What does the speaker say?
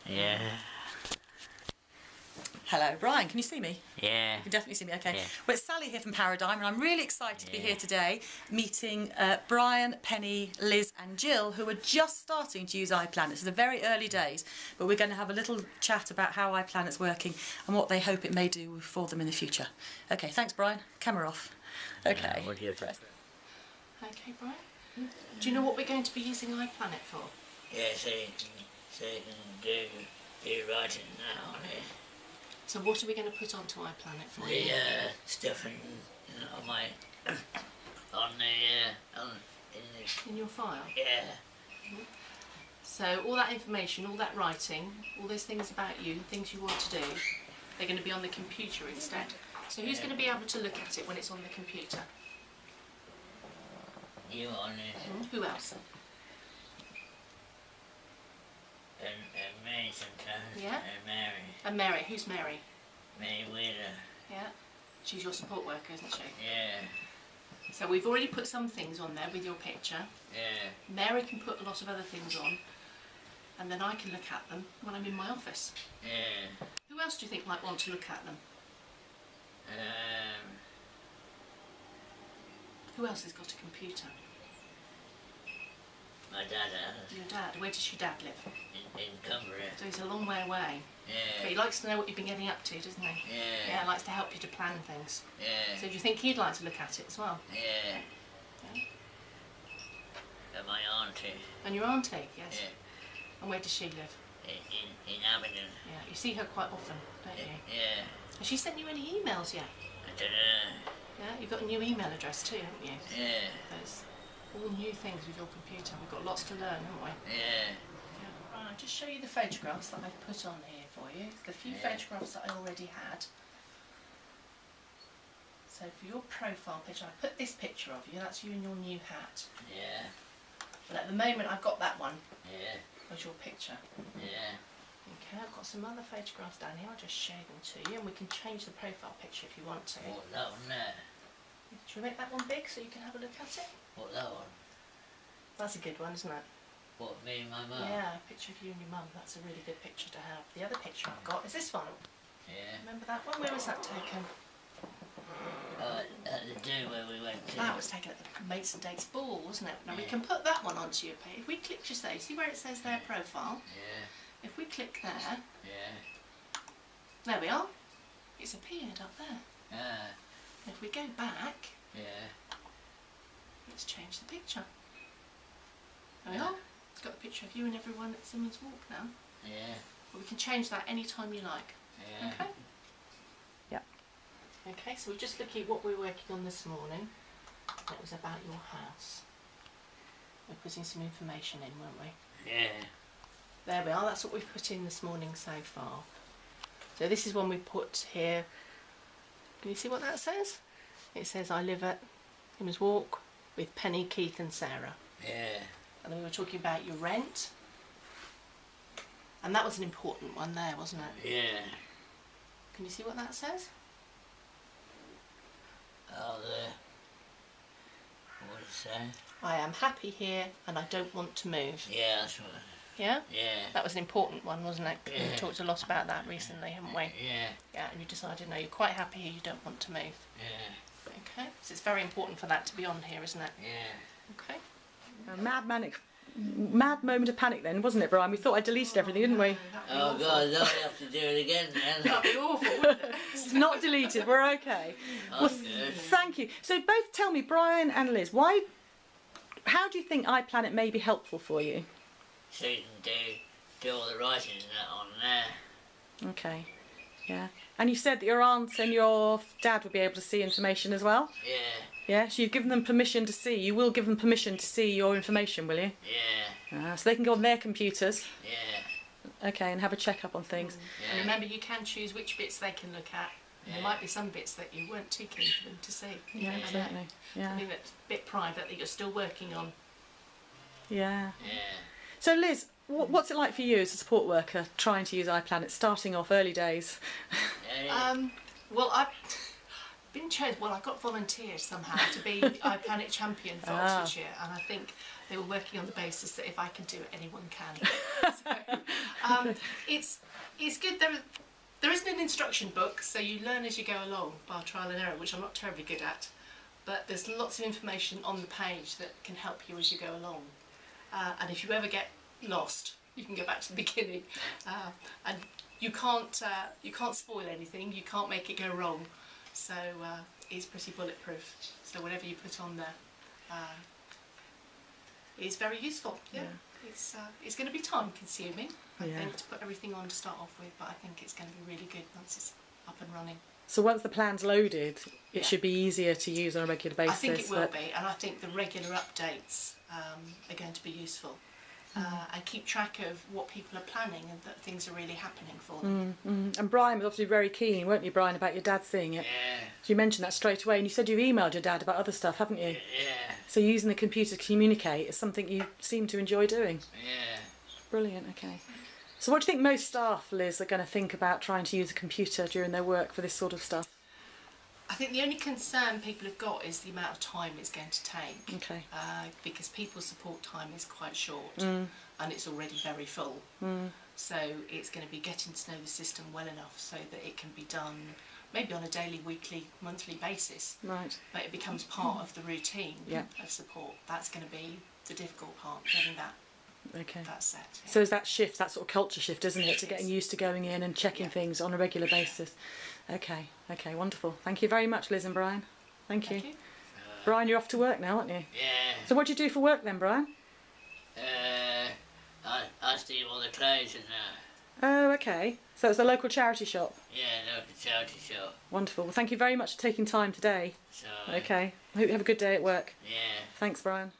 Yeah. Hello, Brian, can you see me? Yeah. You can definitely see me, okay. Yeah. Well, it's Sally here from Paradigm, and I'm really excited to be here today meeting Brian, Penny, Liz and Jill, who are just starting to use iPlanet. It's the very early days, but we're going to have a little chat about how iPlanet's working and what they hope it may do for them in the future. Okay, thanks, Brian. Camera off. Okay. What do you think? Okay, Brian. Do you know what we're going to be using iPlanet for? Yeah, so you can do writing now on it. So what are we going to put onto iPlanet for you? The stuff in my In your file? yeah. So all that information, all that writing, all those things about you, things you want to do, they're going to be on the computer instead. So who's going to be able to look at it when it's on the computer? You on it. Who else? And Mary sometimes. Yeah? And Mary. And Mary. Who's Mary? Mary Wheeler. Yeah. She's your support worker, isn't she? Yeah. So we've already put some things on there with your picture. Yeah. Mary can put a lot of other things on, and then I can look at them when I'm in my office. Yeah. Who else do you think might want to look at them? Who else has got a computer? My dad has. Your dad. Where does your dad live? In Cumbria. So he's a long way away. Yeah. But he likes to know what you've been getting up to, doesn't he? Yeah. Yeah, likes to help you to plan things. Yeah. So do you think he'd like to look at it as well? Yeah. Yeah. And my auntie. And your auntie, yes. Yeah. And where does she live? In Abingdon. Yeah, you see her quite often, don't you? Yeah. Has she sent you any emails yet? I don't know. Yeah, you've got a new email address too, haven't you? Yeah. There's all new things with your computer. We've got lots to learn, haven't we? Yeah. Right, I'll just show you the photographs that I've put on here for you. The few photographs that I already had. So for your profile picture, I put this picture of you. That's you in your new hat. Yeah. But at the moment, I've got that one Yeah. as your picture. Yeah. Okay, I've got some other photographs down here. I'll just show them to you, and we can change the profile picture if you want to. What, that one there? Should we make that one big so you can have a look at it? What, that one? That's a good one, isn't it? What, me and my mum? Yeah, a picture of you and your mum. That's a really good picture to have. The other picture I've got is this one. Yeah. Remember that one? Where was that taken? At the do where we went to. That was taken at the Mates and Dates ball, wasn't it? Now we can put that one onto your page. If we click just there, see where it says their profile? Yeah. If we click there, Yeah. there we are. It's appeared up there. Ah. If we go back, Yeah. let's change the picture. There we are. It's got a picture of you and everyone at Simmons Walk now. Yeah. But we can change that any time you like. Yeah. Okay? Yep. Okay, so we're just looking at what we were working on this morning. It was about your house. We're putting some information in, weren't we? Yeah. There we are, that's what we've put in this morning so far. So this is one we put here. Can you see what that says? It says, I live at Simmons Walk with Penny, Keith and Sarah. Yeah. And then we were talking about your rent. And that was an important one there, wasn't it? Yeah. Can you see what that says? Oh, what did it say? I am happy here and I don't want to move. Yeah, that's what. Yeah? Yeah. That was an important one, wasn't it? Yeah. We talked a lot about that recently, haven't we? Yeah. Yeah, and you decided, no, you're quite happy here, you don't want to move. Yeah. Okay? So it's very important for that to be on here, isn't it? Yeah. Okay? A mad moment of panic then, wasn't it, Brian? We thought I deleted everything, didn't we? Oh God, don't have to do it again then. That'd be awful, wouldn't it? It's not deleted, we're okay. Well, good. thank you. So both tell me, Brian and Liz, how do you think iPlanet may be helpful for you? So you can do all the writing and that on there. Okay, yeah. And you said that your aunt and your dad would be able to see information as well? Yeah. Yeah, so you've given them permission to see. You will give them permission to see your information, will you? Yeah. So they can go on their computers. Yeah. Okay, and have a check-up on things. And remember, you can choose which bits they can look at. And there might be some bits that you weren't too keen for them to see. You Yeah, never know. absolutely. Yeah. Something that's a bit private that you're still working on. Yeah. Yeah. So Liz, what's it like for you as a support worker trying to use iPlanet, starting off early days? Well, been chosen. Well, I got volunteered somehow to be iplanit champion for Oxfordshire, and I think they were working on the basis that if I can do it, anyone can. So, it's good. There isn't an instruction book, so you learn as you go along by trial and error, which I'm not terribly good at. But there's lots of information on the page that can help you as you go along. And if you ever get lost, you can go back to the beginning. And you can't spoil anything. You can't make it go wrong. So it's pretty bulletproof. So whatever you put on there is very useful. Yeah. It's going to be time consuming, I think, to put everything on to start off with, but I think it's going to be really good once it's up and running. So once the plan's loaded, it should be easier to use on a regular basis. I think it will be, and I think the regular updates are going to be useful. And keep track of what people are planning and that things are really happening for them. And Brian was obviously very keen, weren't you, Brian, about your dad seeing it? Yeah. So you mentioned that straight away, and you said you've emailed your dad about other stuff, haven't you? Yeah. So using the computer to communicate is something you seem to enjoy doing. Yeah. Brilliant, okay. So what do you think most staff, Liz, are going to think about trying to use a computer during their work for this sort of stuff? I think the only concern people have got is the amount of time it's going to take. Okay. Because people's support time is quite short and it's already very full. So it's going to be getting to know the system well enough so that it can be done maybe on a daily, weekly, monthly basis. Right. But it becomes part of the routine of support. That's going to be the difficult part, getting that set. Yeah. So is that shift, that sort of culture shift, isn't it, to getting used to going in and checking things on a regular basis? Okay, wonderful. Thank you very much, Liz and Brian. Thank you. Brian, you're off to work now, aren't you? Yeah. So what do you do for work then, Brian? I steam all the clothes and Oh, okay. So it's a local charity shop? yeah, local charity shop. Wonderful. Well, thank you very much for taking time today. So, Okay. I hope you have a good day at work. yeah. Thanks, Brian.